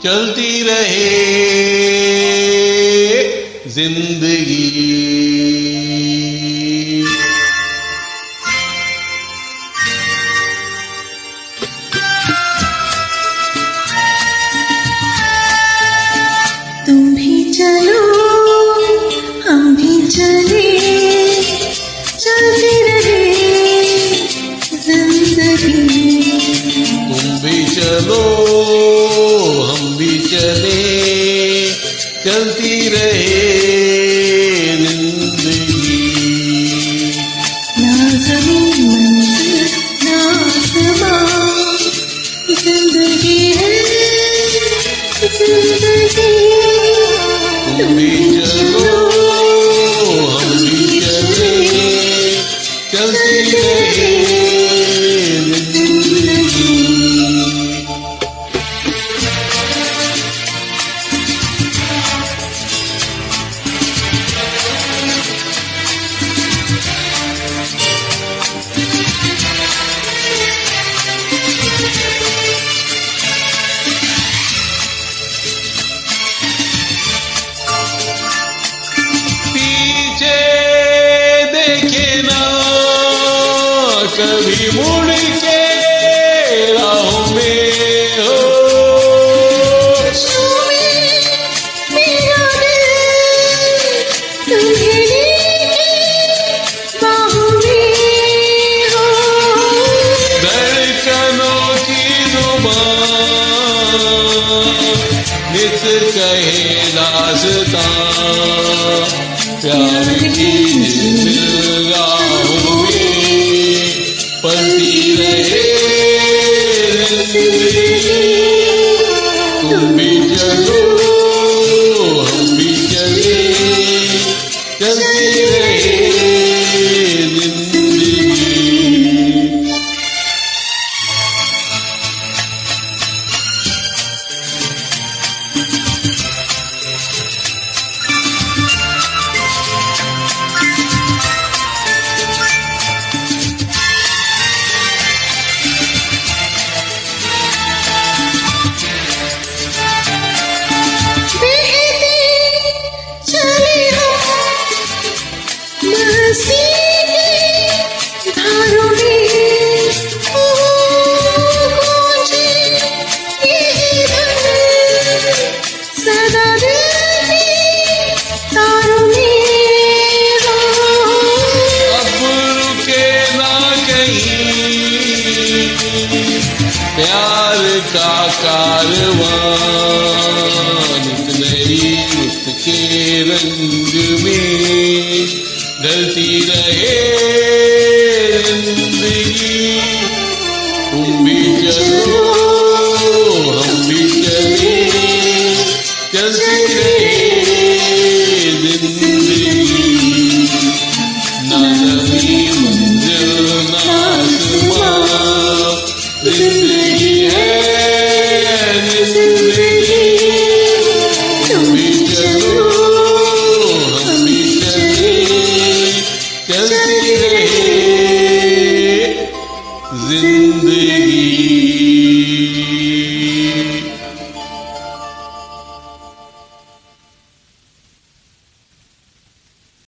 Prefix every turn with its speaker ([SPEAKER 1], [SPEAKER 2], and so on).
[SPEAKER 1] चलती रहे जिंदगी।
[SPEAKER 2] तुम भी चलो हम भी चले, चलती रहे जिंदगी।
[SPEAKER 1] तुम भी चलो हम भी चले, चलती रहे जिंदगी।
[SPEAKER 2] ना ज़मीन मंजिल ना आसमां, जिंदगी है जिंदगी।
[SPEAKER 1] तुम भी चलो हम भी चले, चलती रहे जिंदगी। कभी मुड़ के राहों में हो,
[SPEAKER 2] मेरा दिल तुम्हें लेके बाहों में हो।
[SPEAKER 1] धड़कनों की जुबान नित कहे दास्तां, प्यार की निगाहों में पलती रहे जिंदगी। तुम भी चलो हम भी चले, चलती रहे जिंदगी। प्यार का कारवां नई उसके रंग में ढलती रहे जिंदगी। तुम भी चलो हम भी चले, चलती रहे जिंदगी। ना ज़मीन मंजिल ना आसमां, जिंदगी है जिंदगी। तुम भी चलो हम भी चले, चलती रहे जिंदगी।